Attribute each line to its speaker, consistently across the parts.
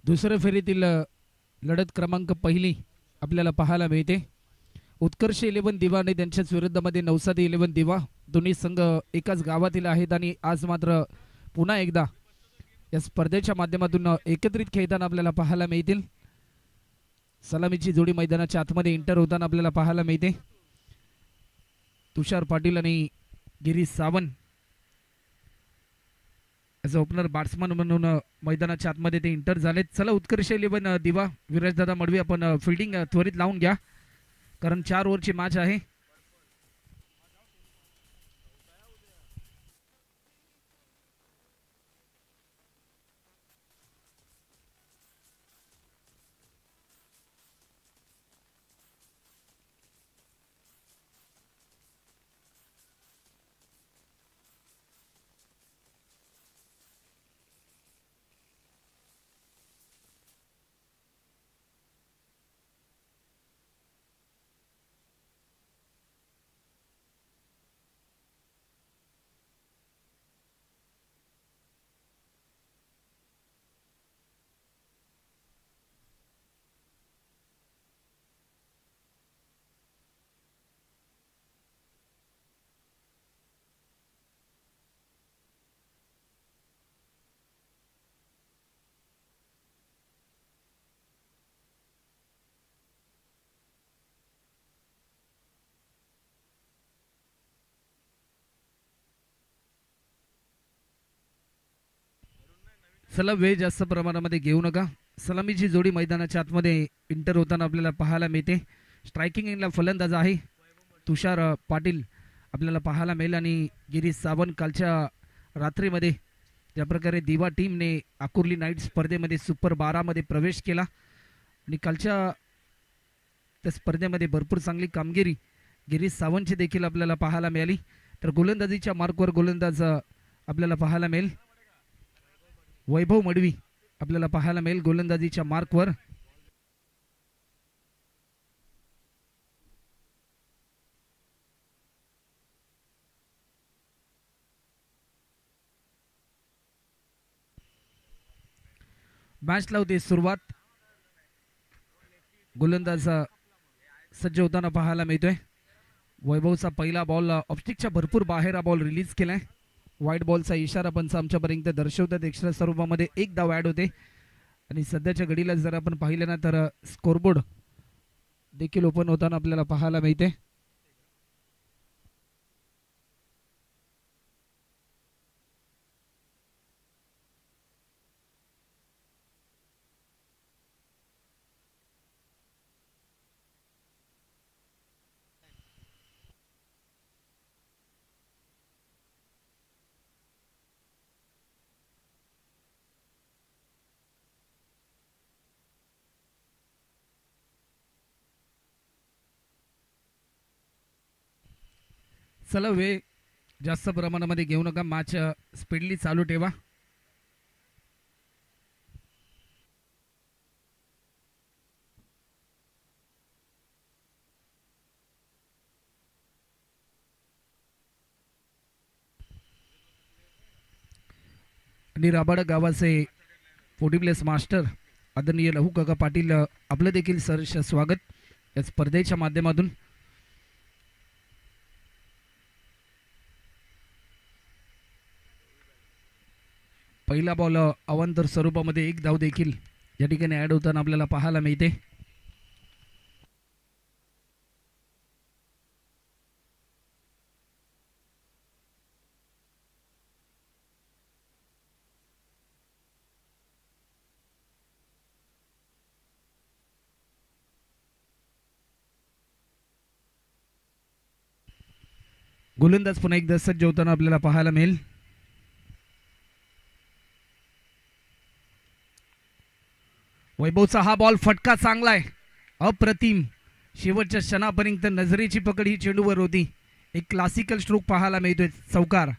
Speaker 1: दुसऱ्या फेरीतील लढत क्रमांक पहिली आपल्याला पाहायला मिळते. उत्कर्ष 11 दिवा आणि त्यांच्याच विरुद्धमध्ये नवसादी 11 दिवा. दोन्ही संघ एकाच गावातील आहेत आणि आज मात्र पुन्हा एकदा या स्पर्धेच्या माध्यमातून एकत्रित खेळताना आपल्याला पाहायला मिळतील. सलामीची जोडी मैदानाच्या आतमध्ये इंटर होताना आपल्याला पाहायला मिळते. तुषार पाटील आणि Girish Sawant as a opener batsman म्हणून मैदानाच्या आतमध्ये ते इंटर झालेत. चला उत्कर्ष 11 दिवा विराजदादा मडवी आपण फिल्डिंग त्वरित लावून घ्या, कारण 4 ओव्हरची मॅच आहे. चला वेळ जास्त प्रमाणामध्ये घेऊ नका. सलामीची जोडी मैदानाच्या आतमध्ये इंटर होताना आपल्याला पाहायला मिळते. स्ट्रायकिंग इनला फलंदाज आहे तुषार पाटील आपल्याला पाहायला मिळेल आणि गिरीश सावंत. कालच्या रात्रीमध्ये ज्या प्रकारे दिवा टीमने आकुर्ली नाईट स्पर्धेमध्ये सुपर 12 मध्ये प्रवेश केला आणि कालच्या त्या स्पर्धेमध्ये भरपूर चांगली कामगिरी गिरीश सावंतची देखील आपल्याला पाहायला मिळाली. तर गोलंदाजीच्या मार्कवर गोलंदाज आपल्याला पाहायला मिळेल वैभव मडवी आपल्याला पाहायला मिळेल गोलंदाजीच्या मार्कवर. मॅचला होते सुरुवात. गोलंदाज सज्ज होताना पाहायला मिळतोय. वैभवचा पहिला बॉल ऑप्स्टिकच्या भरपूर बाहेर हा बॉल रिलीज केलाय. व्हाईट बॉलचा इशारा पंच आमच्यापर्यंत दर्शवतात. एक्स्ट्रा स्वरूपामध्ये एक धाव ॲड होते आणि सध्याच्या घडीला जर आपण पाहिलं ना तर स्कोरबोर्ड देखील ओपन होताना आपल्याला पाहायला मिळते. चला वेळ जास्त प्रमाणामध्ये घेऊ नका. मॅच स्पीडली चालू ठेवा. आणि राबाडा गावाचे 40 प्लेस मास्टर आदरणीय लहू काका पाटील आपलं देखील सहर्ष स्वागत या स्पर्धेच्या माध्यमातून. पहिला बॉल अवांतर स्वरूपामध्ये एक धाव देखील या ठिकाणी ॲड होताना आपल्याला पाहायला मिळते. गोलंदाज पुन्हा एकदा सज्ज होताना आपल्याला पाहायला मिळेल. वैभवचा हा बॉल फटका चांगला आहे, अप्रतिम. शेवटच्या क्षणापर्यंत नजरेची पकड ही चेंडूवर होती. एक क्लासिकल स्ट्रोक पाहायला मिळतोय. चौकार.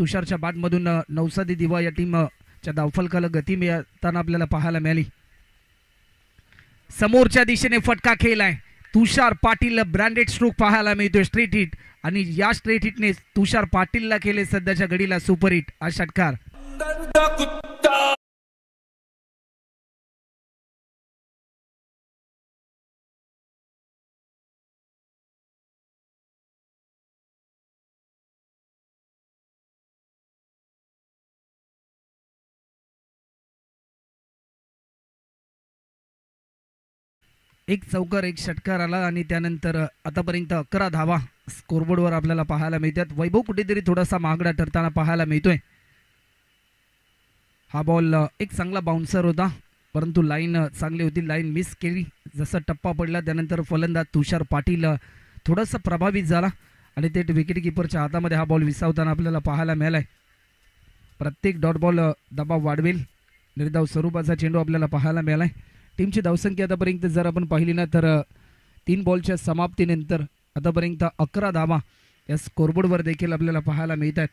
Speaker 1: तुषारच्या बॅटमधून नवसादी दिवा या टीमच्या धावफलकाला गती मिळताना आपल्याला पाहायला मिळाली. समोरच्या दिशेने फटका खेळलाय. तुषार पाटील ब्रँडेड स्ट्रोक पाहायला मिळतोय, स्ट्रेट हिट, आणि या स्ट्रेट हिटने तुषार पाटीलला केले सध्याच्या घडीला सुपर हिट हा षटकार. एक चौकार एक षटकार आला आणि त्यानंतर आतापर्यंत 11 धावा स्कोरबोर्डवर आपल्याला पाहायला मिळतात. वैभव कुठेतरी थोडासा महागडा ठरताना पाहायला मिळतोय. हा बॉल एक चांगला बाउन्सर होता, परंतु लाईन चांगली होती, लाईन मिस केली. जसा टप्पा पडला त्यानंतर फलंदाज तुषार पाटील थोडासा प्रभावित झाला आणि ते विकेट किपरच्या हातामध्ये हा बॉल विसावताना आपल्याला पाहायला मिळालाय. प्रत्येक डॉट बॉल दबाव वाढवेल निर्धाव स्वरूपाचा चेंडू आपल्याला पाहायला मिळालाय. टीमची धावसंख्या आतापर्यंत जर आपण पाहिली ना तर 3 बॉलच्या समाप्तीनंतर आतापर्यंत 11 धावा या स्कोरबोर्डवर देखील आपल्याला पाहायला मिळतात.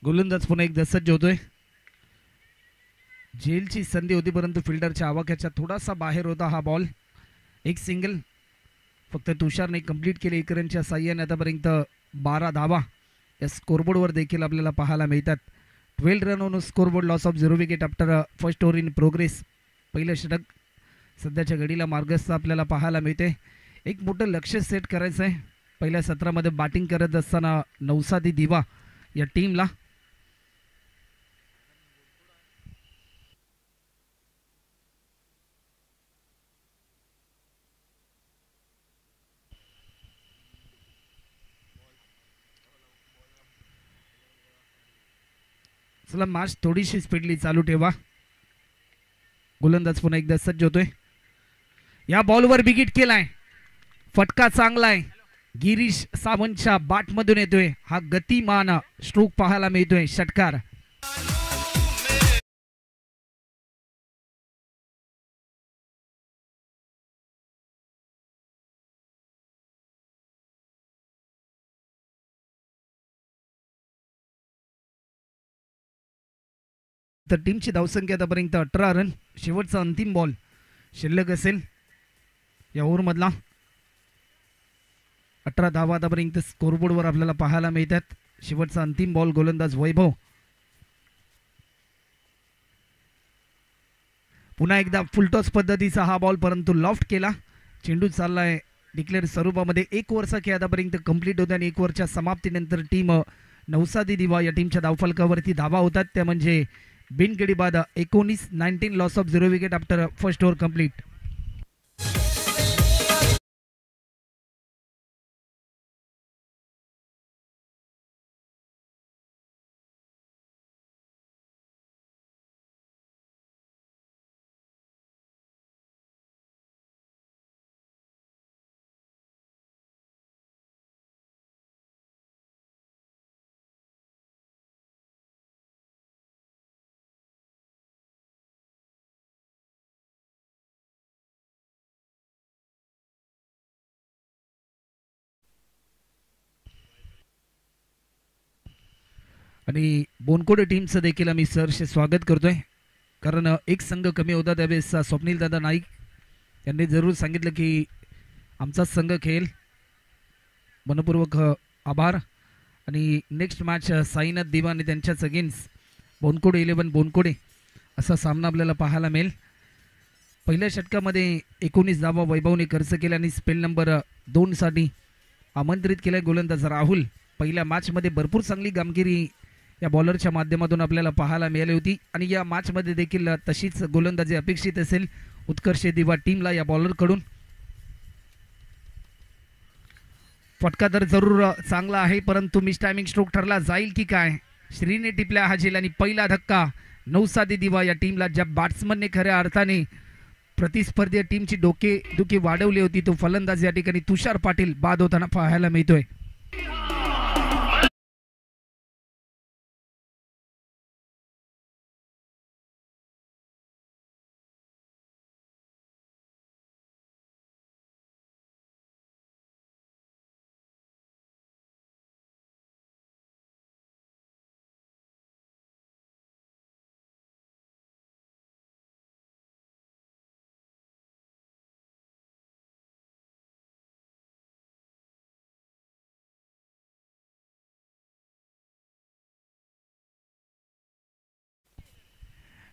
Speaker 1: गोलंदाज पुन्हा एकदा सज्ज होतोय. जेलची संधी होती परंतु फिल्डरच्या आवाक्याच्या थोडासा बाहेर होता हा बॉल. एक सिंगल फक्त तुषारने कंप्लीट केले. एक रनच्या साह्याने आतापर्यंत 12 धावा या स्कोरबोर्डवर देखील आपल्याला पाहायला मिळतात. 12 run on scoreboard, loss of 0 wicket after first over in progress. पहिलं षटक सध्याच्या घडीला मार्गस्थ आपल्याला पाहायला मिळते. एक मोठं लक्ष सेट करायचं आहे पहिल्या सत्रामध्ये बॅटिंग करत असताना नवसादी दिवा या टीमला. चला मॅच थोडीशी स्पीडली चालू ठेवा. गोलंदाज पुन्हा एकदा सज्ज होतोय. या बॉलवर विकेट केलाय, फटका चांगला आहे. गिरीश सावंतच्या बॅटमधून येतोय हा गतिमान स्ट्रोक पाहायला मिळतोय, षटकार. तर टीमची धावसंख्या आतापर्यंत 18 रन. शेवटचा अंतिम बॉल शिल्लक असेल या ओव्हरमधला. 18 धावा आतापर्यंत स्कोरबोर्डवर आपल्याला पाहायला मिळतात. शेवटचा अंतिम बॉल गोलंदाज वैभव. पुन्हा एकदा फुलटॉस पद्धतीचा हा बॉल, परंतु लॉफ्ट केला. चेंडू चाललाय डिक्लेअर स्वरूपामध्ये. 1 ओव्हरचा खेळ आतापर्यंत कंप्लीट होता आणि 1 ओव्हरच्या समाप्तीनंतर टीम नवसादी दिवा या टीमच्या धावफलकावरती धावा होतात. त्या म्हणजे बिनगडी बाद 19 loss of 0 wicket after first over complete. आणि बोनकोडे टीमचं देखील आम्ही सहर्ष स्वागत करतोय, कारण एक संघ कमी होता त्यावेळेस स्वप्नील दादा नाईक यांनी जरूर सांगितलं की आमचा संघ खेळेल. मनपूर्वक आभार. आणि नेक्स्ट मॅच साईनाथ दिवा आणि त्यांच्याच अगेन्स्ट बोनकोडे 11 बोनकोडे असा सामना आपल्याला पाहायला मिळेल. पहिल्या षटकामध्ये 19 धावा वैभवने खर्च केल्या आणि स्पेल नंबर 2 साठी आमंत्रित केलाय गोलंदाज राहुल. पहिल्या मॅचमध्ये भरपूर चांगली कामगिरी या बॉलरच्या माध्यमातून आपल्याला पाहायला मिळाली होती आणि या मॅचमध्ये देखील तशीच गोलंदाजी अपेक्षित असेल उत्कर्ष दिवा टीमला या बॉलरकडून. फटका तर जरूर चांगला आहे परंतु मिस टायमिंग स्ट्रोक ठरला जाईल की काय. श्रीने टिपल्या हा झेल आणि पहिला धक्का नौसादी दिवा या टीमला. ज्या बॅट्समनने खऱ्या अर्थाने प्रतिस्पर्धी टीमची डोकेदुखी वाढवली होती तो फलंदाज या ठिकाणी तुषार पाटील बाद होताना पाहायला मिळतोय.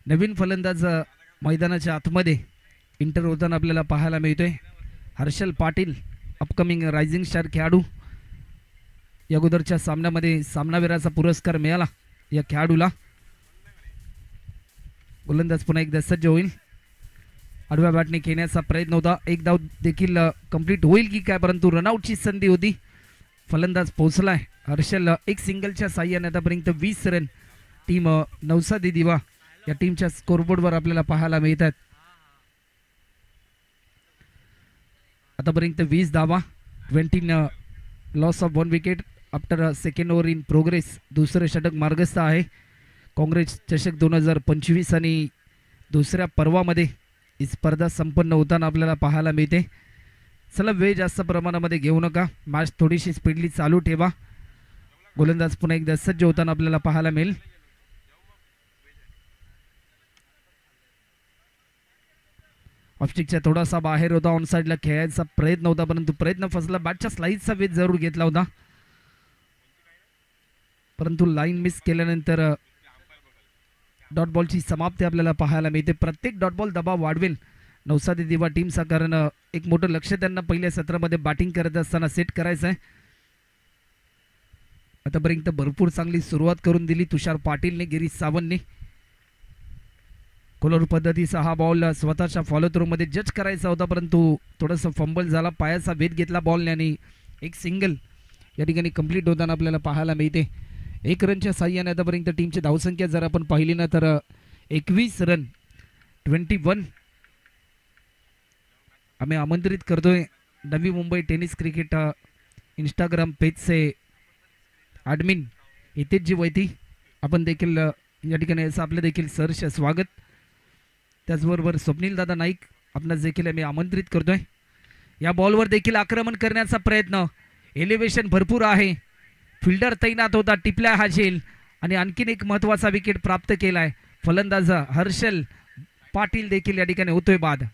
Speaker 1: नवीन फलंदाज मैदानाच्या आतमध्ये इंटर होताना आपल्याला पाहायला मिळतोय. Harshal Patil upcoming rising star खेळाडू. या अगोदरच्या सामन्यामध्ये सामनावीराचा पुरस्कार मिळाला या खेळाडूला. गोलंदाज पुन्हा एकदा सज्ज होईल. आडव्या बॅटने खेळण्याचा प्रयत्न होता. एक धाव देखील कंप्लीट होईल की काय परंतु रनआउटची संधी होती. फलंदाज पोहोचलाय. हर्षल एक सिंगलच्या साह्याने आतापर्यंत 20 रन टीम नौसादी दिवा या टीमच्या स्कोरबोर्डवर आपल्याला पाहायला मिळतात. आतापर्यंत 20 धावा, 20 loss of 1 wicket after second over in progress. दुसरं षटक मार्गस्थ आहे. काँग्रेस चषक 2025 आणि दुसऱ्या पर्वामध्ये ही स्पर्धा संपन्न होताना आपल्याला पाहायला मिळते. चला वेळ जास्त प्रमाणामध्ये घेऊ नका. मॅच थोडीशी स्पीडली चालू ठेवा. गोलंदाज पुन्हा एकदा सज्ज होताना आपल्याला पाहायला मिळेल. ऑफस्टिकच्या थोडासा बाहेर होता. ऑन साईडला खेळायचा प्रयत्न होता परंतु प्रयत्न फसला. बॅटच्या स्लाईडचा वेध जरूर घेतला होता परंतु लाईन मिस केल्यानंतर डॉट बॉलची समाप्ती आपल्याला पाहायला मिळते. प्रत्येक डॉट बॉल दबाव वाढवेल नौसादी दिवा टीमचा कारण एक मोठं लक्ष त्यांना पहिल्या सत्रामध्ये बॅटिंग करत असताना सेट करायचं आहे. आतापर्यंत भरपूर चांगली सुरुवात करून दिली तुषार पाटीलने, गिरीश सावंतने. कोलर पद्धतीचा हा बॉल स्वतःच्या फॉलो थ्रू मध्ये जज करायचा होता परंतु थोडंसं फंबल झाला. पायाचा वेध घेतला बॉलने आणि एक सिंगल या ठिकाणी कंप्लीट होताना आपल्याला पाहायला मिळते. 1 रनच्या साह्याने आतापर्यंत टीमची धावसंख्या जर आपण पाहिली ना तर 21 रन 21. आम्ही आमंत्रित करतोय Navi Mumbai tennis cricket Instagram पेजचे ॲडमिन हितेश जी वैती. आपण देखील या ठिकाणी असं आपलं देखील सहर्ष स्वागत. त्याचबरोबर स्वप्नील दादा नाईक आपणास देखील आम्ही आमंत्रित करतोय. या बॉलवर देखील आक्रमण करण्याचा प्रयत्न. एलिव्हेशन भरपूर आहे. फिल्डर तैनात होता. टिपल्या हा झेल आणि आणखीन एक महत्त्वाचा विकेट प्राप्त केलाय. फलंदाज हर्षल पाटील देखील या ठिकाणी होतोय बाद.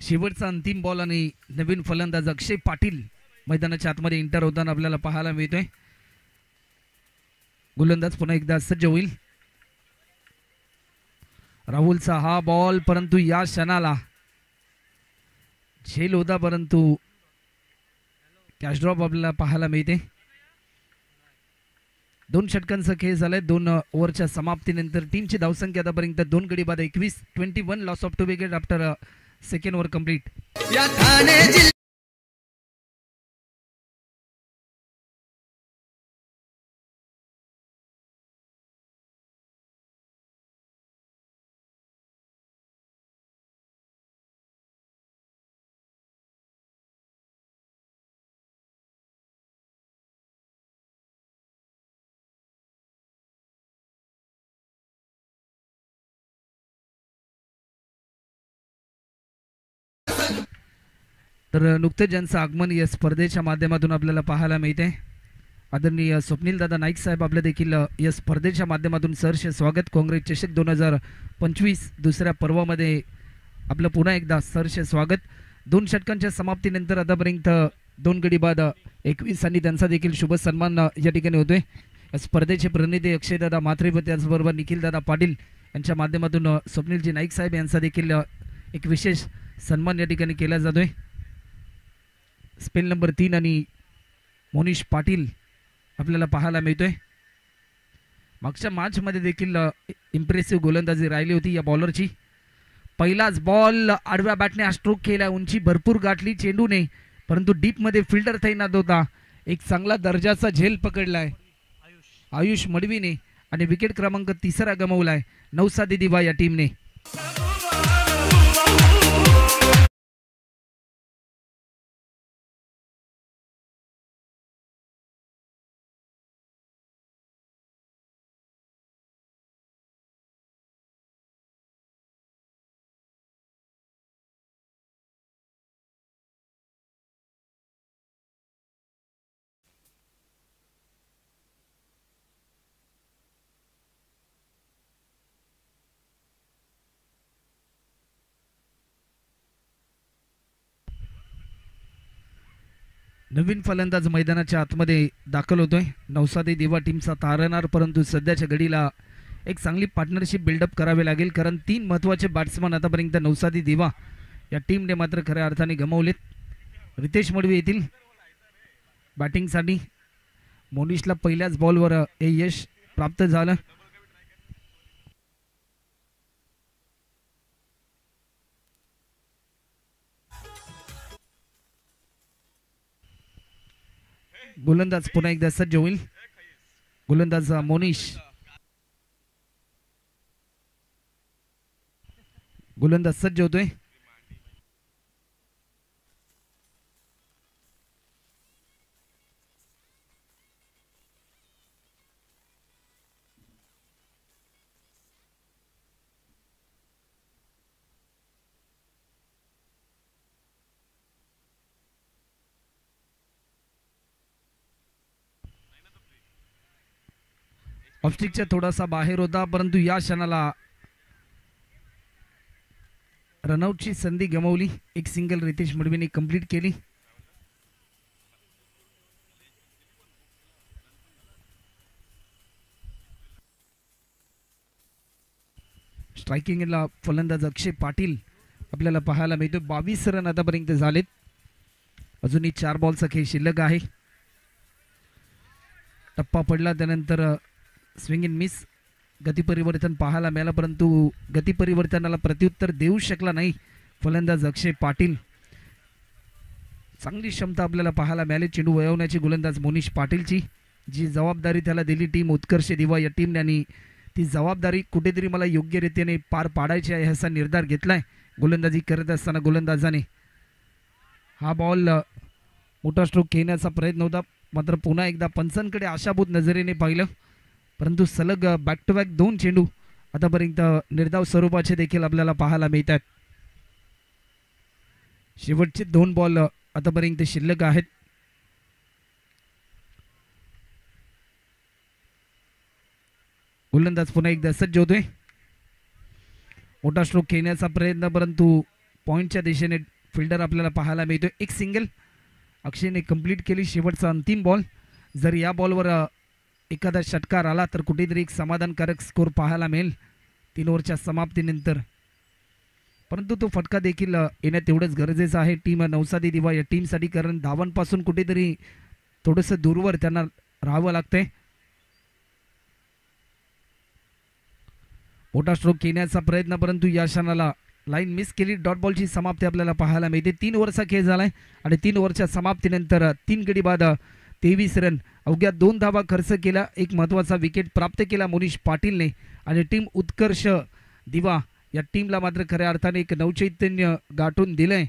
Speaker 1: शेवटचा अंतिम बॉल आणि नवीन फलंदाज अक्षय पाटील मैदानाच्या आतमध्ये इंटर होताना आपल्याला पाहायला मिळतोय. गोलंदाज पुन्हा एकदा सज्ज होईल. राहुलचा हा बॉल परंतु या क्षणाला झेल होता परंतु कॅच ड्रॉप आपल्याला पाहायला मिळते. 2 षटकांचा खेळ झालाय. 2 ओव्हरच्या समाप्तीनंतर टीमची धावसंख्या आतापर्यंत 2 गडी बाद 21 loss of 2 wicket after second over complete. तर नुकतेच ज्यांचं आगमन या स्पर्धेच्या माध्यमातून आपल्याला पाहायला मिळते आदरणीय स्वप्नील दादा नाईक साहेब आपलं देखील या स्पर्धेच्या माध्यमातून सहर्ष स्वागत. काँग्रेस चषक 2025 दुसऱ्या पर्वामध्ये आपलं पुन्हा एकदा सहर्ष स्वागत. 2 षटकांच्या समाप्तीनंतर आतापर्यंत 2 गडी बाद 21 आणि त्यांचा देखील शुभ सन्मान या ठिकाणी होतोय. या स्पर्धेचे प्रतिनिधी अक्षयदादा म्हात्रे व त्याचबरोबर निखिलदादा पाटील यांच्या माध्यमातून स्वप्नीलजी नाईक साहेब यांचा देखील एक विशेष सन्मान या ठिकाणी केला जातोय. स्पेल नंबर 3 आणि मोनिश पाटील आपल्याला पाहायला मिळतोय. मागच्या मॅचमध्ये देखील इम्प्रेसिव्ह गोलंदाजी राहिली होती या बॉलरची. पहिलाच बॉल आडव्या बॅटने स्ट्रोक केला, उंची भरपूर गाठली चेंडूने, परंतु डीपमध्ये फिल्डर तैनात होता. एक चांगला दर्जाचा झेल पकडलाय आयुष मडवीने आणि विकेट क्रमांक 3 गमावलाय नवसादी दिवा या टीमने. नवीन फलंदाज मैदानाच्या आतमध्ये दाखल होतोय. नवसादी दिवा टीमचा तारणार, परंतु सध्याच्या घडीला एक चांगली पार्टनरशिप बिल्डअप करावी लागेल, कारण 3 महत्त्वाचे बॅट्समन आतापर्यंत नवसादी दिवा या टीमने मात्र खऱ्या अर्थाने गमावलेत. रितेश मडवी येतील बॅटिंगसाठी. मोनिशला पहिल्याच बॉलवर हे यश प्राप्त झालं. गोलंदाज पुन्हा एकदा सज्ज होईल. गोलंदाज मोनिश, गोलंदाज सज्ज होतोय. ऑफस्टिकच्या थोडासा बाहेर होता, परंतु या क्षणाला रनआउटची संधी गमावली. एक सिंगल रितेश मडवीने कंप्लीट केली. स्ट्रायकिंगला फलंदाज अक्षय पाटील आपल्याला पाहायला मिळतो. 22 रन आतापर्यंत झालेत. अजूनही 4 बॉलचा खेळ शिल्लक आहे. टप्पा पडला त्यानंतर स्विंग इन मिस, गती परिवर्तन पाहायला मिळालं, परंतु गती परिवर्तनाला प्रत्युत्तर देऊ शकला नाही फलंदाज अक्षय पाटील. चांगली क्षमता आपल्याला पाहायला मिळाली चेंडू वळवण्याची गोलंदाज मोनिश पाटीलची. जी जबाबदारी त्याला दिली टीम उत्कर्ष दिवा या टीमने, आणि ती जबाबदारी कुठेतरी मला योग्य रीतीने पार पाडायची आहे असा निर्धार घेतलाय गोलंदाजी करत असताना गोलंदाजाने. हा बॉल मोठा स्ट्रोक घेण्याचा प्रयत्न होता, मात्र पुन्हा एकदा पंचांकडे आशाभूत नजरेने पाहिलं, परंतु सलग बॅक टू बॅक 2 चेंडू आतापर्यंत निर्धाव स्वरूपाचे देखील आपल्याला पाहायला मिळतात. शेवटचे 2 बॉल आतापर्यंत शिल्लक आहेत. गोलंदाज पुन्हा एकदा सज्ज होतोय. मोठा स्ट्रोक खेळण्याचा प्रयत्न, परंतु पॉइंटच्या दिशेने फिल्डर आपल्याला पाहायला मिळतोय. एक सिंगल अक्षयने कंप्लीट केली. शेवटचा अंतिम बॉल. जर या बॉलवर एखादा षटकार आला तर कुठेतरी एक समाधानकारक स्कोर पाहायला मिळेल 3 ओव्हरच्या समाप्तीनंतर, परंतु तो फटका देखील येणं तेवढंच गरजेचं आहे टीम नवसादी दिवा या टीमसाठी, कारण धावांपासून कुठेतरी थोडंसं दूरवर त्यांना राहावं लागतंय. मोठा स्ट्रोक घेण्याचा प्रयत्न, परंतु या क्षणाला लाईन मिस केली. डॉट बॉलची समाप्ती आपल्याला पाहायला मिळते. 3 ओव्हरचा खेळ झालाय आणि 3 ओव्हरच्या समाप्तीनंतर 3 गडी बाद 23 रन, अवघ्या 2 धावा खर्च केला. एक महत्त्वाचा विकेट प्राप्त केला मोनिश पाटीलने, आणि टीम उत्कर्ष दिवा या टीमला मात्र खऱ्या अर्थाने एक नवचैतन्य गाठून दिलंय.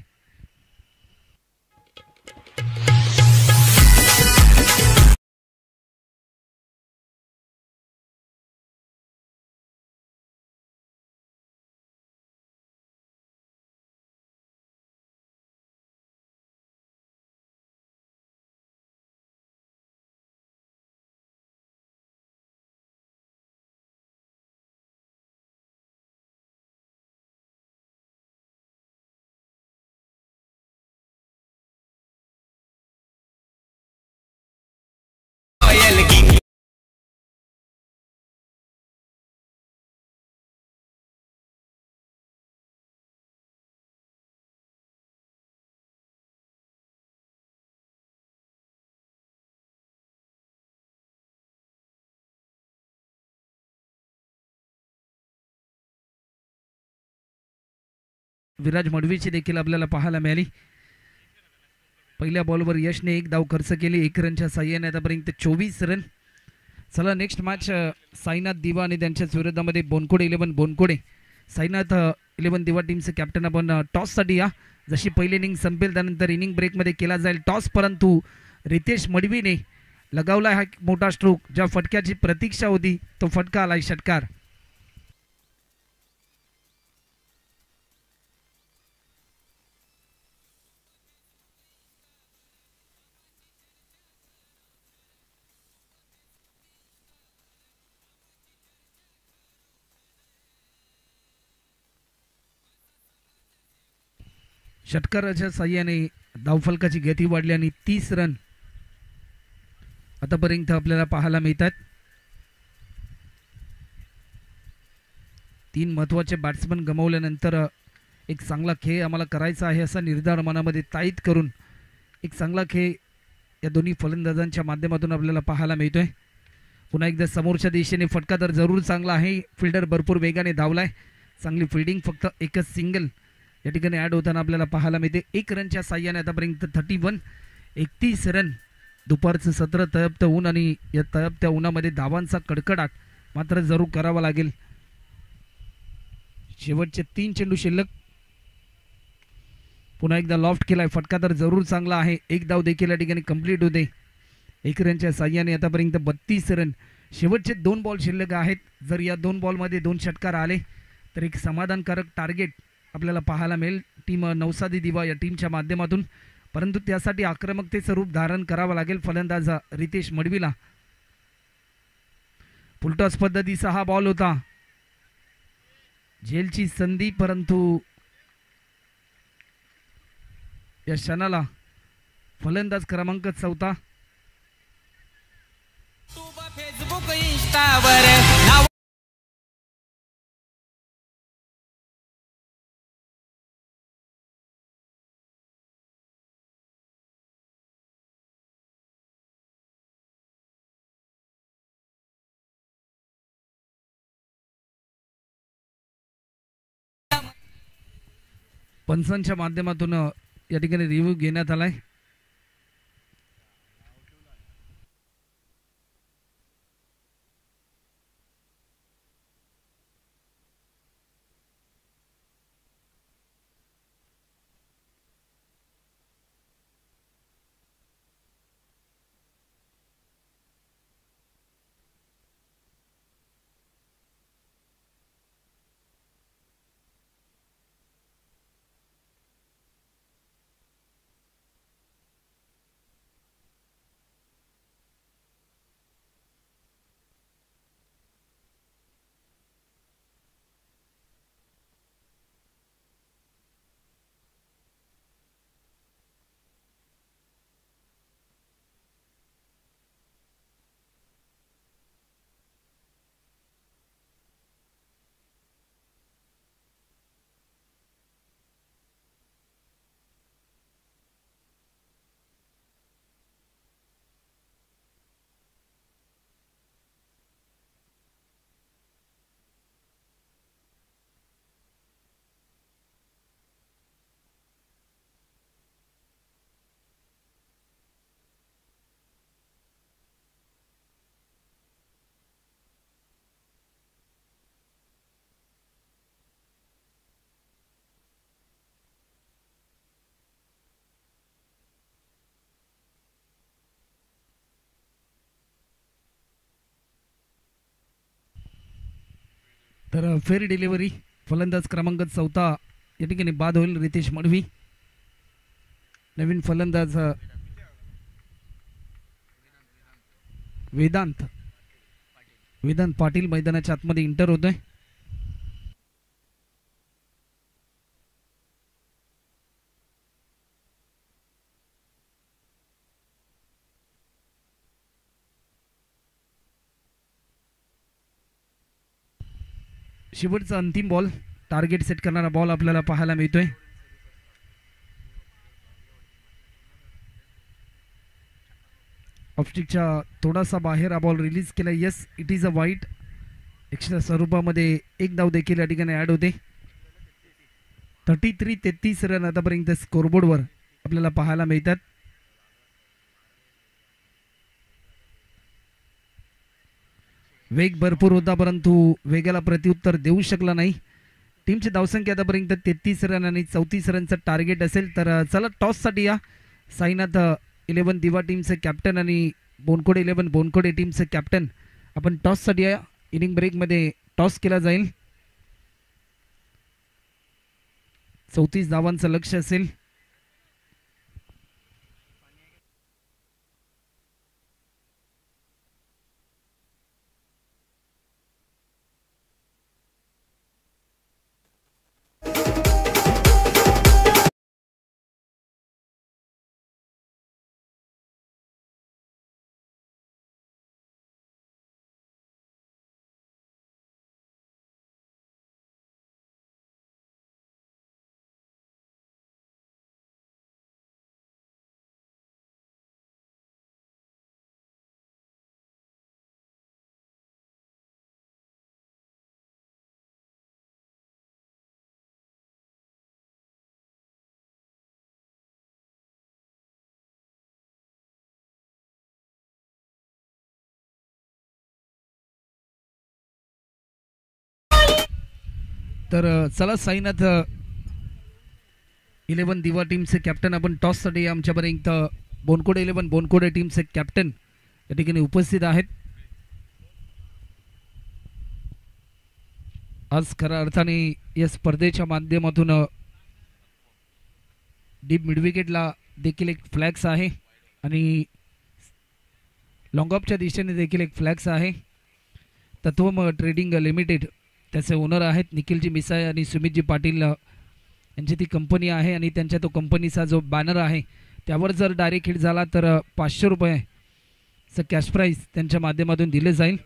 Speaker 1: विराज मडवीची देखील आपल्याला पाहायला मिळाली. पहिल्या बॉलवर यशने 1 धाव खर्च केली 1 रनच्या साह्याने आतापर्यंत 24 रन. चला नेक्स्ट मॅच साईनाथ दिवा आणि त्यांच्याच विरोधामध्ये बोनकोडे 11 बोनकोडे. साईनाथ 11 दिवा टीमचे कॅप्टन. आपण टॉससाठी या. जशी पहिली इनिंग संपेल त्यानंतर इनिंग ब्रेकमध्ये केला जाईल टॉस, परंतु रितेश मडवीने लगावला हा मोठा स्ट्रोक. ज्या फटक्याची प्रतीक्षा होती तो फटका आलाय षटकार. षटकाराच्या साह्याने धावफलकाची गती वाढली आणि 30 रन आतापर्यंत आपल्याला पाहायला मिळतात. 3 महत्त्वाचे बॅट्समन गमावल्यानंतर एक चांगला खेळ आम्हाला करायचा आहे असा निर्धार मनामध्ये ताईत करून एक चांगला खेळ या दोन्ही फलंदाजांच्या माध्यमातून आपल्याला पाहायला मिळतोय. पुन्हा एकदा समोरच्या दिशेने फटका तर जरूर चांगला आहे. फिल्डर भरपूर वेगाने धावलाय. चांगली फिल्डिंग, फक्त एकच सिंगल या ठिकाणी ॲड होताना आपल्याला पाहायला मिळते. 1 रनच्या साह्याने आतापर्यंत 31 रन. दुपारचं सत्र तळपतं ऊन आणि या तळपत्या उन्हामध्ये धावांचा कडकडाट मात्र जरूर करावा लागेल. शेवटचे 3 चेंडू शिल्लक. पुन्हा एकदा लॉफ्ट केलाय. फटका तर जरूर चांगला आहे. 1 धाव देखील या ठिकाणी कंप्लीट होते 1 रनच्या साह्याने आतापर्यंत 32 रन. शेवटचे 2 बॉल शिल्लक आहेत. जर या 2 बॉलमध्ये 2 षटकार आले तर एक समाधानकारक टार्गेट आपल्याला पाहायला मिळेल टीम नवसादी दिवा या टीमच्या माध्यमातून. परंतु त्यासाठी आक्रमकतेचं रूप धारण करावं लागेल फलंदाज रितेश मडवीला. फुलटॉस पद्धतीचा हा बॉल होता. झेलची संधी, परंतु या क्षणाला फलंदाज क्रमांक 14
Speaker 2: फेसबुक इंस्टावर
Speaker 1: पंचांच्या माध्यमातून या ठिकाणी रिव्ह्यू घेण्यात आलाय. तर फेर डिलिव्हरी फलंदाज क्रमांक 14 या ठिकाणी बाद होईल रितेश मडवी. नवीन फलंदाज वेदांत पाटील मैदानाच्या आतमध्ये इंटर होतोय. शेवटचा अंतिम बॉल, टार्गेट सेट करणारा बॉल आपल्याला पाहायला मिळतोय. ऑफस्टिकच्या थोडासा बाहेर हा बॉल रिलीज केला. येस, इट इज अ वाईट. एक्स्ट्रा स्वरूपामध्ये 1 धाव देखील या ठिकाणी ॲड होते. 33 रन आतापर्यंत स्कोरबोर्डवर आपल्याला पाहायला मिळतात. वेग भरपूर होता परंतु वेगाला प्रत्युत्तर देऊ शकला नाही. टीमची धावसंख्या आतापर्यंत 33 रन आणि 34 रनचं टार्गेट असेल. तर चला टॉससाठी या. साईनाथ 11 दिवा टीमचे कॅप्टन आणि बोनकोडे 11 बोनकोडे टीमचे कॅप्टन आपण टॉससाठी या. इनिंग ब्रेकमध्ये टॉस केला जाईल. 34 धावांचं लक्ष असेल. तर चला साईनाथ 11 दिवा टीमचे कॅप्टन आपण टॉससाठी आमच्यापर्यंत बोनकोडे 11 बोनकोडे टीमचे कॅप्टन या ठिकाणी उपस्थित आहेत. आज खऱ्या अर्थाने या स्पर्धेच्या माध्यमातून डीप मिडविकेटला देखील एक फ्लॅक्स आहे आणि लॉंग ऑफच्या दिशेने देखील एक फ्लॅक्स आहे. तत्वम ट्रेडिंग लिमिटेड त्याचे ओनर आहेत निखिलजी मिसाय आणि सुमितजी पाटील यांची ती कंपनी आहे आणि त्यांच्या तो कंपनीचा जो बॅनर आहे त्यावर जर डायरेक्ट हिट झाला तर 500 रुपयाचं कॅश प्राईज त्यांच्या माध्यमातून दिले जाईल.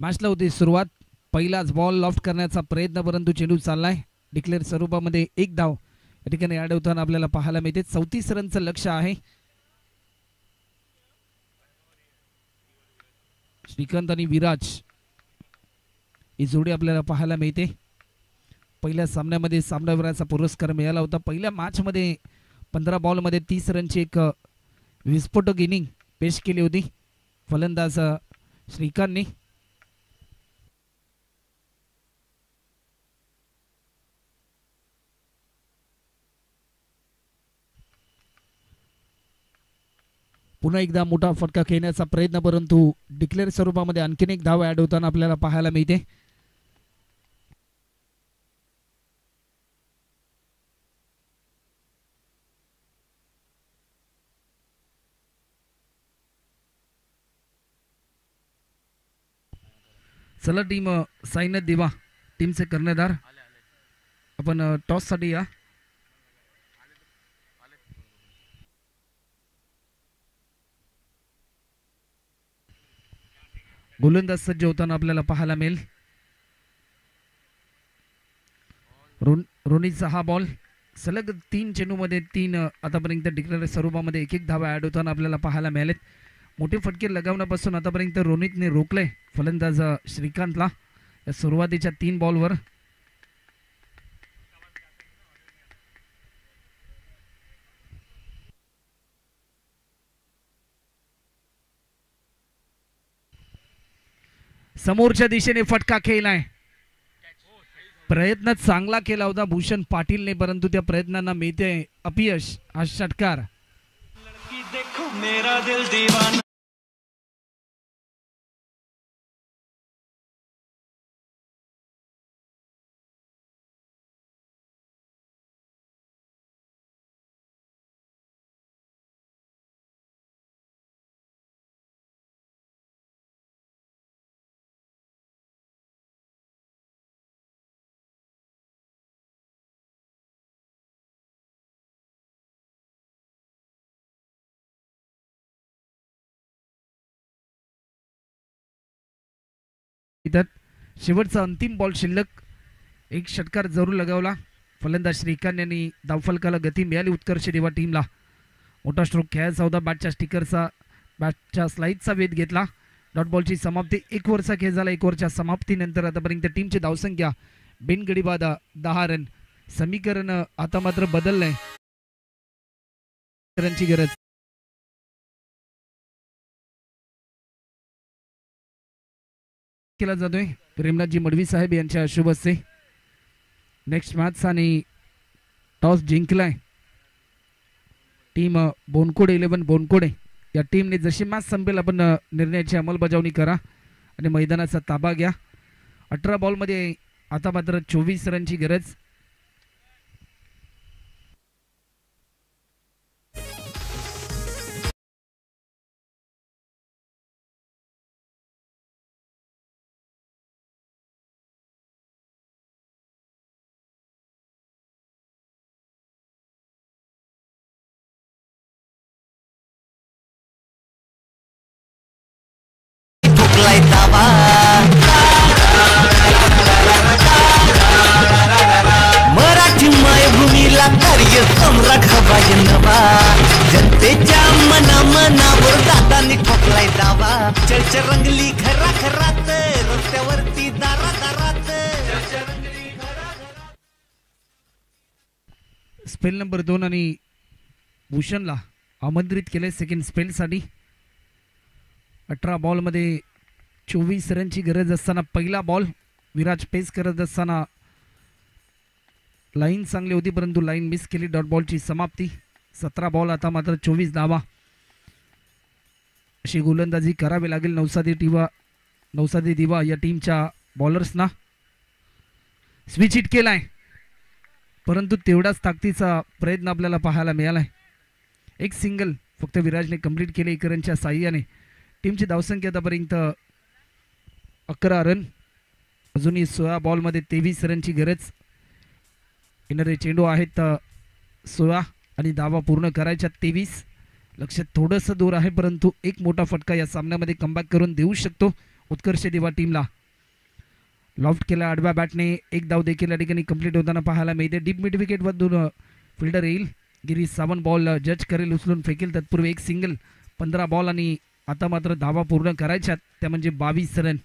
Speaker 1: मॅचला होती सुरुवात. पहिलाच बॉल लॉफ्ट करण्याचा प्रयत्न परंतु चेंडू चाललाय डिक्लेअर स्वरूपामध्ये 1 धाव या ठिकाणी ॲड होताना आपल्याला पाहायला मिळते. 34 रनचं लक्ष्य आहे. श्रीकांत आणि विराज ही जोडी आपल्याला पाहायला मिळते. पहिल्या सामन्यामध्ये सामनावीराचा पुरस्कार मिळाला होता. पहिल्या मॅचमध्ये 15 बॉलमध्ये 30 रनची एक विस्फोटक इनिंग पेश केली होती फलंदाज श्रीकांतने. पुन्हा एकदा मोठा फटका खेळण्याचा प्रयत्न, परंतु डिक्लेअर स्वरूपामध्ये आणखीन एक धाव ॲड होताना आपल्याला पाहायला मिळते. चला टीम साईनाथ दिवा टीमचे कर्णधार आपण टॉस साठी या. गोलंदाज सज्ज होताना आपल्याला पाहायला मिळेल. रोनीचा हा बॉल सलग 3 चेंडूमध्ये 3 आतापर्यंत डिक्लेअर स्वरूपामध्ये एक धावा ॲड होताना आपल्याला पाहायला मिळालेत. मोठे फटके लगावण्यापासून आतापर्यंत रोनितने रोखले फलंदाज श्रीकांतला या सुरुवातीच्या 3 बॉलवर. समोरच्या दिशेने फटका खेळलाय. प्रयत्न चांगला केला होता भूषण पाटीलने, परंतु त्या प्रयत्नांना मिळते अपयश. हा षटकार शेवटचा अंतिम बॉल शिल्लक. एक षटकार जरूर लगावला फलंदाज श्रीकांत यांनी. धावफलकाला गती मिळाली उत्कर्ष दिवा टीमला. मोठा स्ट्रोक खेळायचा होता. बॅटच्या स्टिकरचा बॅटच्या स्लाइडचा वेध घेतला. डॉट बॉलची समाप्ती. 1 ओव्हरचा खेळ झाला. 1 ओव्हरच्या समाप्तीनंतर आतापर्यंत टीमची धावसंख्या बिनगडी बाद 10 रन. समीकरण आता मात्र बदललंय. रनची गरज. केला जातोय प्रेमनाथजी मडवी साहेब यांच्या शुभ हस्ते. नेक्स्ट मॅच आणि टॉस जिंकलाय टीम बोनकोडे 11 बोनकोडे. या टीमने जशी मॅच संपेल आपण निर्णयाची अंमलबजावणी करा आणि मैदानाचा ताबा घ्या. 18 बॉलमध्ये आता मात्र 24 रनची गरज.
Speaker 3: मराठी मायभूमीला कार्य सम्राट हवा जनतेच्या मनावर दादानी ठोकलाय दावा. चर्चा रंगली घरा घरात रस्त्यावरती दारा दारात.
Speaker 1: स्पेल नंबर 2 आणि भूषणला आमंत्रित केले सेकंड स्पेलसाठी. 18 बॉलमध्ये 24 रनची गरज असताना पहिला बॉल विराज पेस करत असताना लाईन चांगली होती परंतु लाईन मिस केली. डॉट बॉलची समाप्ती. 17 बॉल आता मात्र 24 धावा. अशी गोलंदाजी करावी लागेल नवसादी दिवा या टीमच्या बॉलर्सना. स्विच हिट केलाय परंतु तेवढाच ताकदीचा प्रयत्न आपल्याला पाहायला मिळालाय. एक सिंगल फक्त विराजने कंप्लीट केले 1 रनच्या साह्याने. टीमची धावसंख्या आतापर्यंत 11 रन. अजूनही 16 बॉलमध्ये 23 रनची गरज. येणारे चेंडू आहेत 16 आणि धावा पूर्ण करायच्या 23. लक्ष थोडंसं दूर आहे परंतु एक मोठा फटका या सामन्यामध्ये कमबॅक करून देऊ शकतो उत्कर्ष दिवा टीमला. लॉफ्ट केला आडव्या बॅटने. एक धाव देखील या ठिकाणी कंप्लीट होताना पाहायला मिळते. डीप मिड विकेटमधून फिल्डर येईल. गिरीश सावंत बॉल जज करेल, उचलून फेकेल. तत्पूर्वी एक सिंगल. 15 बॉल आणि आता मात्र धावा पूर्ण करायच्यात, त्या म्हणजे 22 रन.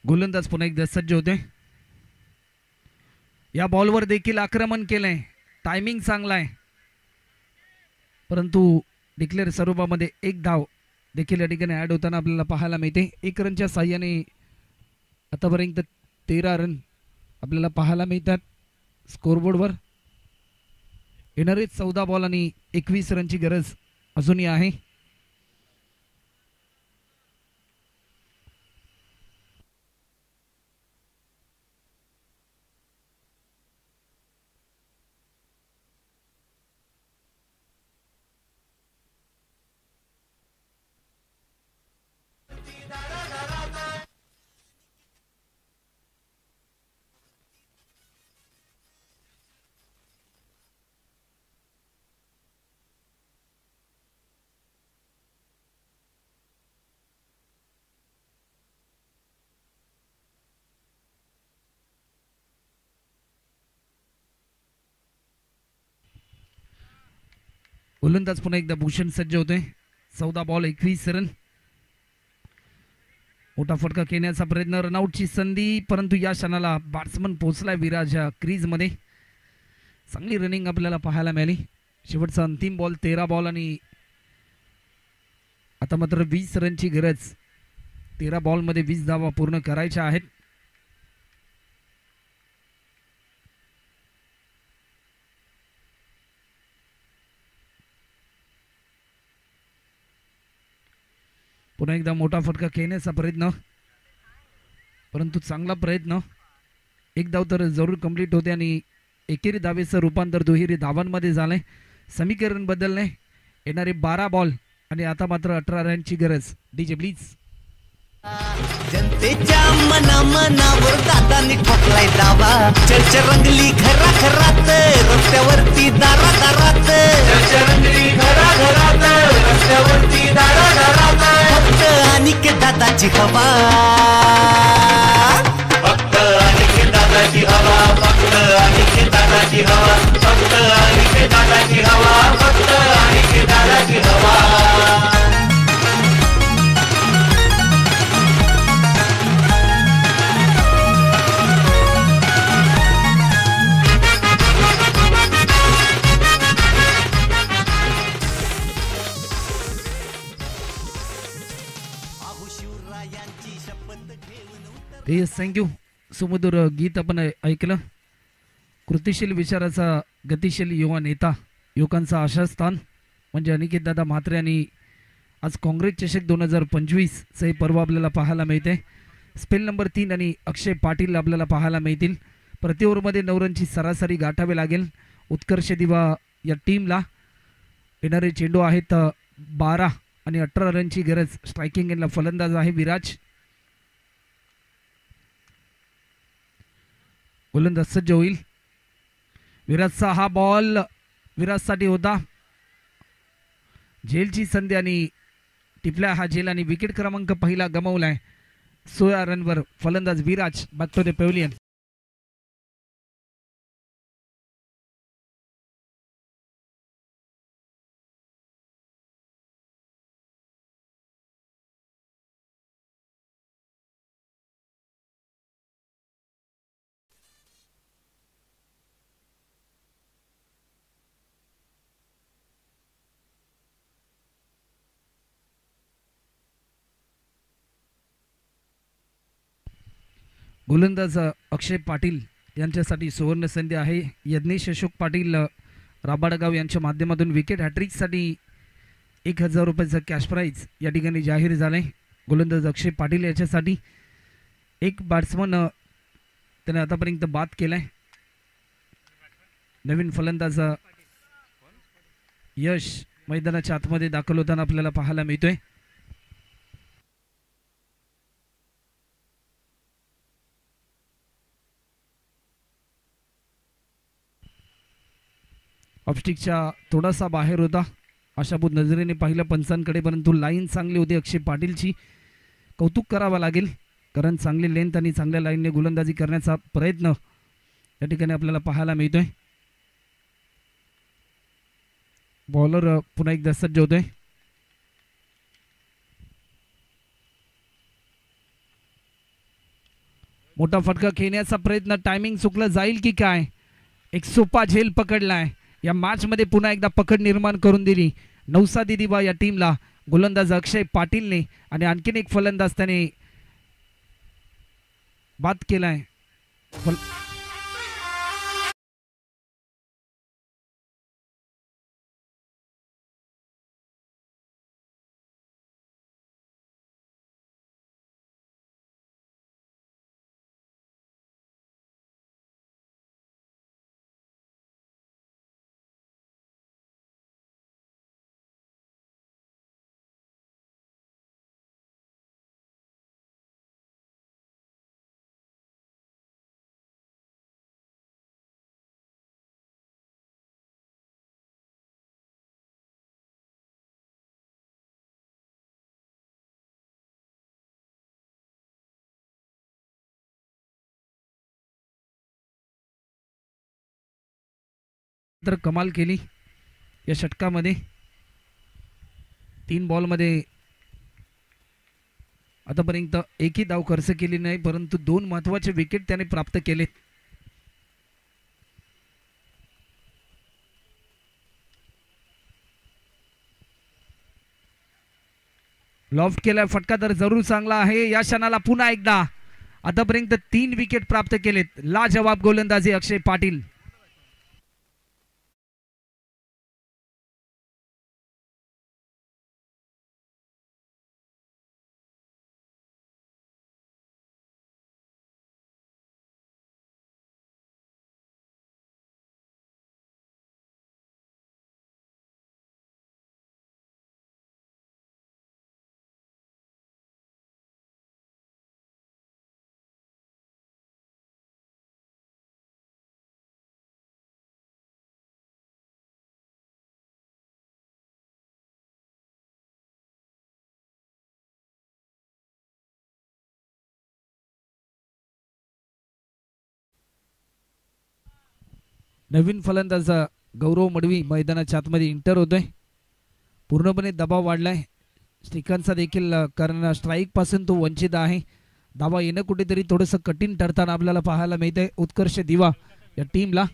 Speaker 1: गोलंदाज पुन्हा एकदा सज्ज होते. या बॉलवर देखील आक्रमण केलंय, टायमिंग चांगला आहे, परंतु डिक्लेअर स्वरूपामध्ये एक धाव देखील या ठिकाणी ऍड होताना आपल्याला पाहायला मिळते. 1 रनच्या साह्याने आतापर्यंत 13 रन आपल्याला पाहायला मिळतात स्कोरबोर्डवर. येणारे 14 बॉल आणि 21 रनची गरज अजूनही आहे. गोलंदाज पुन्हा एकदा भूषण सज्ज होतोय. 14 बॉल 21 रन. मोठा फटका खेळण्याचा प्रयत्न, रनआउटची संधी, परंतु या क्षणाला बॅट्समन पोहोचलाय विराज क्रीज मध्ये. चांगली रनिंग आपल्याला पाहायला मिळाली. शेवटचा अंतिम बॉल 13 बॉल आणि आता मात्र 20 रनची गरज. 13 बॉलमध्ये 20 धावा पूर्ण करायच्या आहेत. पुन्हा एकदा मोठा फटका खेळण्याचा प्रयत्न, परंतु चांगला प्रयत्न. एक धाव तर जरूर कंप्लीट होते आणि एकेरी धावेचं रूपांतर दुहेरी धावांमध्ये झालंय. समीकरण बदलणे. येणारे 12 बॉल आणि आता मात्र 18 रनची गरज. DJ please.
Speaker 3: जनतेच्या मनावर दादानी ठोकलाय दावा. चर्चा रंगली घरा घरात, रस्त्यावरती दारा दारात. चर्चा रंगली घरा घरात, रस्त्यावरती दारा दारात. फक्त अनिकेत दादाची हवा, फक्त अनिकेत दादाची हवा, फक्त अनिकेत दादाची हवा, फक्त अनिकेत दादाची हवा, फक्त अनिकेत दादाची हवा.
Speaker 1: थँक्यू. सुमधुर गीत आपण ऐकलं. कृतिशील विचाराचा गतिशील युवा नेता, युवकांचा आशास्थान म्हणजे अनिकेत दादा म्हात्रे. आणि आज काँग्रेस चषक 2025 चे पर्व आपल्याला पाहायला मिळते. स्पेल नंबर 3 आणि अक्षय पाटील आपल्याला पाहायला मिळतील. प्रति ओव्हरमध्ये 9 रनची सरासरी गाठावी लागेल उत्कर्ष दिवा या टीमला. येणारे चेंडू आहेत 12 आणि 18 रनची गरज. स्ट्रायकिंग एंडला फलंदाज आहे विराज. गोलंदाज सज्ज होईल. विराजचा हा बॉल विराजसाठी होता. झेलची संधी आणि टिपला हा झेल आणि विकेट क्रमांक पहिला गमावलाय. 16 रनवर फलंदाज Viraj. Back to the pavilion. गोलंदाज अक्षय पाटील यांच्यासाठी सुवर्ण संधी आहे. यज्ञेश अशोक पाटील राबाडगाव यांच्या माध्यमातून विकेट हॅट्रिकसाठी 1000 रुपयाचं कॅश प्राईज या ठिकाणी जाहीर झालं आहे. गोलंदाज अक्षय पाटील याच्यासाठी एक बॅट्समन त्याने आतापर्यंत बाद केलाय. नवीन फलंदाज यश मैदानाच्या आतमध्ये दाखल होताना आपल्याला पाहायला मिळतोय. ऑफस्टिकच्या थोडासा बाहेर होता, आशाभूत नजरेने पाहिलं पंचांकडे, परंतु लाईन चांगली होती अक्षय पाटीलची. कौतुक करावं लागेल, कारण चांगली लेंथ आणि चांगल्या लाईनने गोलंदाजी करण्याचा प्रयत्न या ठिकाणी आपल्याला पाहायला मिळतोय. बॉलर पुन्हा एकदा सज्ज होतोय. मोठा फटका खेळण्याचा प्रयत्न, टायमिंग चुकलं जाईल की काय. एक सोपा झेल पकडलाय या मॅच मध्ये, पुन्हा एकदा पकड निर्माण करून दिली नौसा दिदीबा या टीमला गोलंदाज अक्षय पाटीलने, आणि आणखीन एक फलंदाज त्याने बाद केलाय. तर कमाल केली या षटकामध्ये. 3 बॉलमध्ये आतापर्यंत एकही धाव खर्च केली नाही, परंतु 2 महत्त्वाचे विकेट त्याने प्राप्त केले. लॉफ्ट केला फटका तर जरूर चांगला आहे. या क्षणाला पुन्हा एकदा आतापर्यंत 3 विकेट प्राप्त केलेत. लाजवाब गोलंदाजी अक्षय पाटील. नवीन फलंदाज गौरव मडवी मैदानाच्या आतमध्ये इंटर होतोय. पूर्णपणे दबाव वाढलाय स्टिकांचा देखील, कारण स्ट्राईक पासून तो वंचित आहे. धावा येणं कुठेतरी थोडंसं कठीण ठरताना आपल्याला पाहायला मिळतंय उत्कर्ष दिवा या टीमला.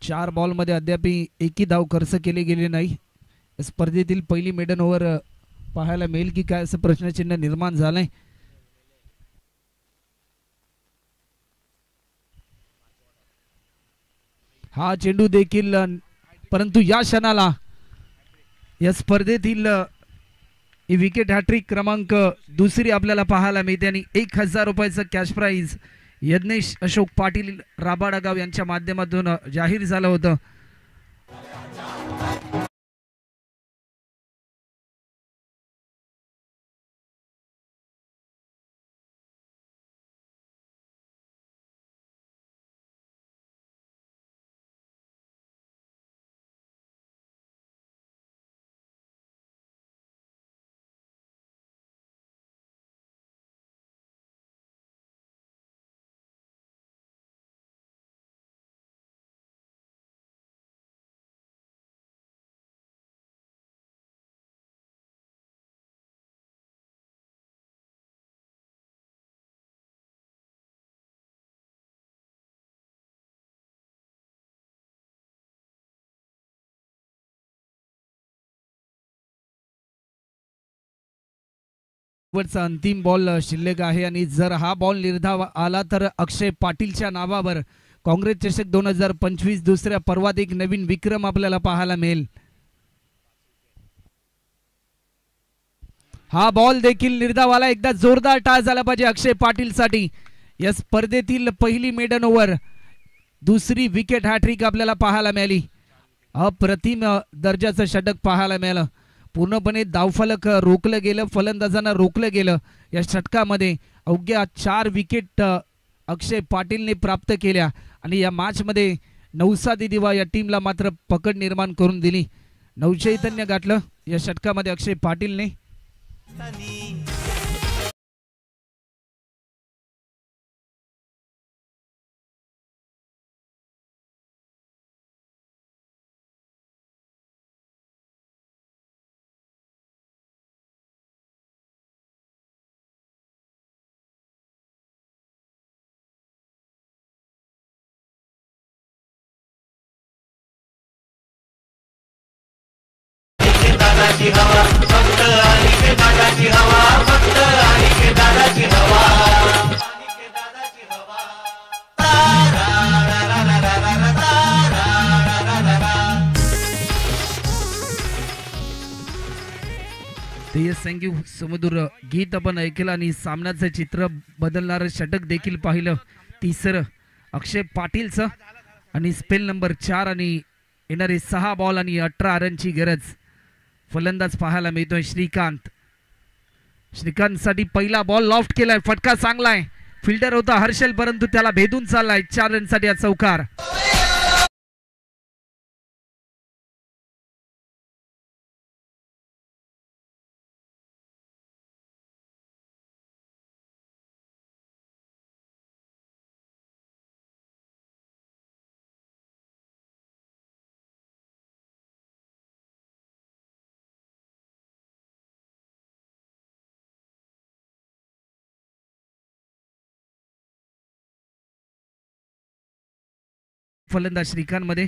Speaker 1: 4 बॉलमध्ये अद्याप एकही धाव खर्च केली गेली नाही. स्पर्धेतील पहिली मेडन ओव्हर पाहायला मिळेल की काय असं प्रश्नचिन्ह निर्माण झालंय. हा चेंडू देखील, परंतु या क्षणाला या स्पर्धेतील विकेट हॅट्रिक क्रमांक 2 आपल्याला पाहायला मिळते, आणि 1000 रुपयाचं कॅश प्राईज यज्ञेश अशोक पाटील राबाडागाव यांच्या माध्यमातून जाहीर झालं होतं. शेवटचा अंतिम बॉल शिल्लक आहे आणि जर हा बॉल निर्धाव आला तर अक्षय पाटीलच्या नावावर काँग्रेस चषक 2025 दुसऱ्या पर्वात एक नवीन विक्रम आपल्याला पाहायला मिळेल. हा बॉल देखील निर्धाव आला. एकदा जोरदार टाळ झाला पाहिजे अक्षय पाटील साठी. या स्पर्धेतील पहिली मेडन ओव्हर, दुसरी विकेट हॅट्रिक आपल्याला पाहायला मिळाली. अप्रतिम दर्जाचं षटक पाहायला मिळालं. पूर्णपणे धावफलक रोखलं गेलं, फलंदाजांना रोखलं गेलं. या षटकामध्ये अवघ्या 4 विकेट अक्षय पाटीलने प्राप्त केल्या आणि या मॅच मध्ये नवसादी दिवा या टीमला मात्र पकड निर्माण करून दिली. नवचैतन्य गाठलं या षटकामध्ये अक्षय पाटीलने. थँक्यू. सुमधुर गीत आपण ऐकलं आणि सामन्याचं चित्र बदलणारं षटक देखील पाहिलं. तिसरं अक्षय पाटीलचं आणि स्पेल नंबर 4 आणि येणारे 6 बॉल आणि 18 रनची गरज. फलंदाज पाहायला मिळतोय श्रीकांत. श्रीकांतसाठी पहिला बॉल लॉफ्ट केलाय, फटका चांगलाय. फिल्डर होता हर्षल परंतु त्याला भेदून चाललाय. 4 रनसाठी हा चौकार. फलंदाज श्रीकांत मध्ये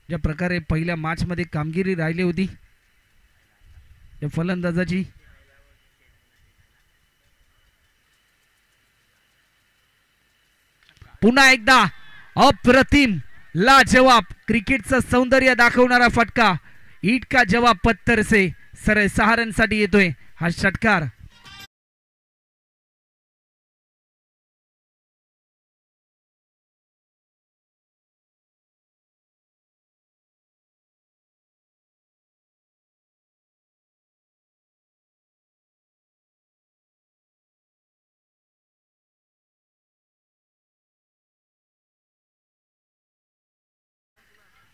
Speaker 1: ज्या प्रकारे पहिल्या मॅच मध्ये कामगिरी राहिली होती या फलंदाजाची पुन्हा एकदा अप्रतिम लाजवाब क्रिकेटचं सौंदर्य दाखवणारा फटका. ईट का जवाब पत्थर से सरळ 6 रनसाठी येतोय हा षटकार.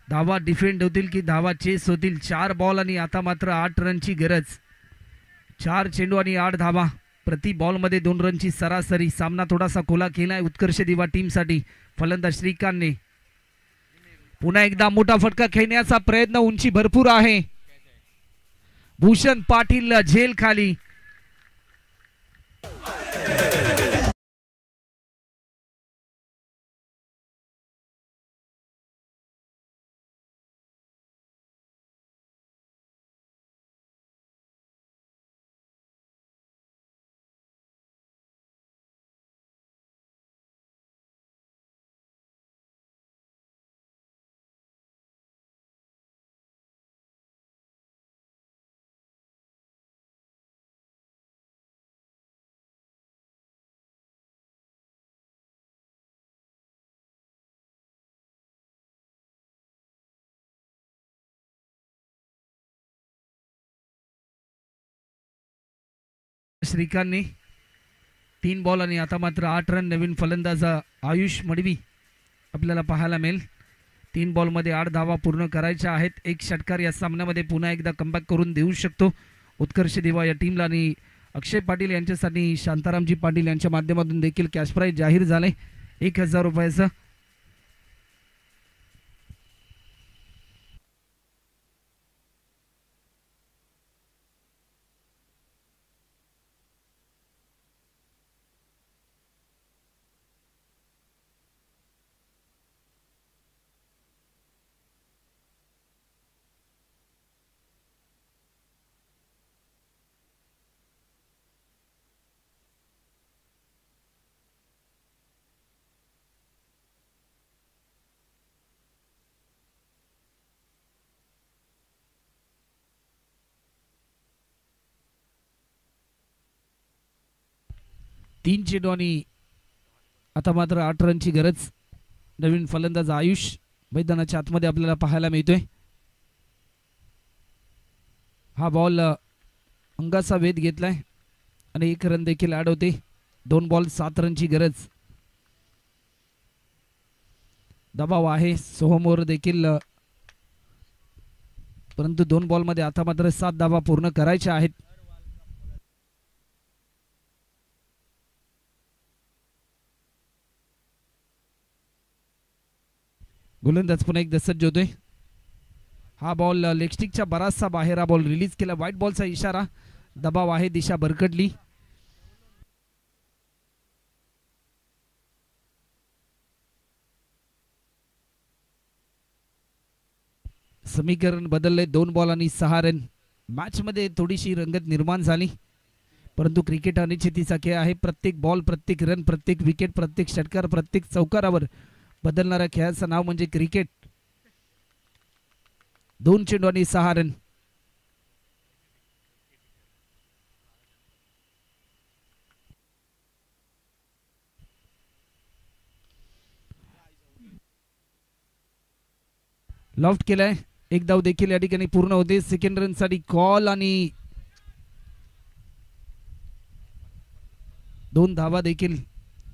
Speaker 1: धावा डिफेंड होतील की धावा चेस होतील. 4 बॉल आणि आता मात्र 8 रनची गरज. 4 चेंडू आणि 8 धावा. प्रति बॉल मध्ये 2 रनची सरासरी. सामना थोडासा खोला केलाय उत्कर्ष दिवा टीमसाठी. फलंदाज श्रीकांतने पुन्हा एकदा मोठा फटका खेळण्याचा प्रयत्न. उंची भरपूर आहे. भूषण पाटील झेल खाली. श्रीकांतने 3 बॉल आणि आता मात्र 8 रन. नवीन फलंदाज आयुष मडवी आपल्याला पाहायला मिळेल. 3 बॉल मध्ये 8 धावा पूर्ण करायच्या आहेत. एक षटकार या सामन्यामध्ये पुन्हा एकदा कमबॅक करून देऊ शकतो उत्कर्ष दिवा या टीमला. आणि अक्षय पाटील यांच्यासाठी शांतारामजी पाटील यांच्या माध्यमातून देखील कॅश प्राइज जाहीर झाले 1000 रुपयाचं. 3 चेंडू आणि आता मात्र 8 रनची गरज. नवीन फलंदाज आयुष मैदानाच्या आतमध्ये आपल्याला पाहायला मिळतोय. हा बॉल अंगाचा वेध घेतलाय आणि 1 रन देखील ऍड होते. 2 बॉल 7 रनची गरज. दबाव आहे सोहमवर देखील, परंतु 2 बॉलमध्ये आता मात्र 7 धावा पूर्ण करायच्या आहेत. गोलंदाज पुन्हा एकदा सज्ज होतोय. हा बॉल लेगस्टिकच्या बराचसा बाहेर हा बॉल रिलीज केला. व्हाईट बॉलचा इशारा. दबाव आहे, दिशा भरकटली. समीकरण बदलले. 2 बॉल आणि 6 रन. मॅच मध्ये थोडीशी रंगत निर्माण झाली, परंतु क्रिकेट अनिश्चितीचा खेळ आहे. प्रत्येक बॉल, प्रत्येक रन, प्रत्येक विकेट, प्रत्येक षटकार, प्रत्येक चौकारावर बदलणाऱ्या खेळाचं नाव म्हणजे क्रिकेट. 2 चेंडू आणि 6 रन. लॉफ्ट केलाय. 1 धाव देखील या ठिकाणी पूर्ण होते. सेकंड रन साठी कॉल आणि 2 धावा देखील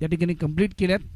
Speaker 1: या ठिकाणी कंप्लीट केल्यात.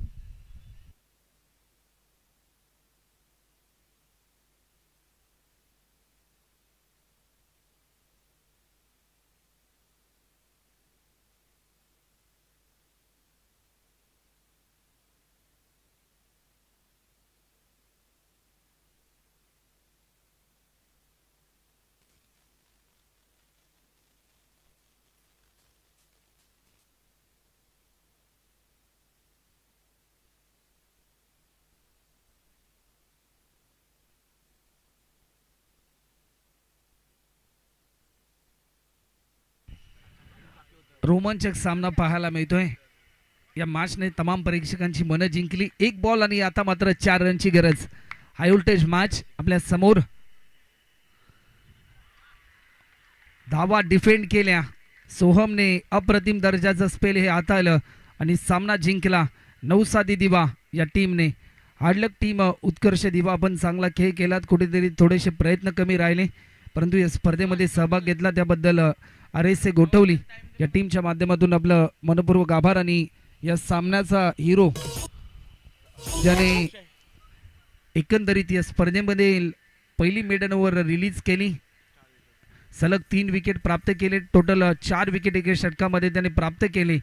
Speaker 1: रोमांचक सामना पाहायला मिळतोय. या मॅचने तमाम प्रेक्षकांची मनं जिंकली. 1 बॉल आणि आता मात्र 4 रनची गरज. हाय व्होल्टेज मॅच आपल्या समोर. धावा डिफेंड केल्या. सोहमने अप्रतिम दर्जाचं स्पेल हे हाताळलं आणि सामना जिंकला. नवसादी दिवा या टीमने. हार्डलक टीम उत्कर्ष दिवा आपण चांगला खेळ केलात. कुठेतरी थोडेसे प्रयत्न कमी राहिले, परंतु या स्पर्धेमध्ये सहभाग घेतला त्याबद्दल RSA गोठवली या टीमच्या माध्यमातून आपलं मनपूर्वक आभार. आणि या सामन्याचा हिरो ज्याने एकंदरीत या स्पर्धेमध्ये पहिली मेडन ओव्हर रिलीज केली, सलग 3 विकेट प्राप्त केले. टोटल 4 विकेट एका षटकामध्ये त्याने प्राप्त केले.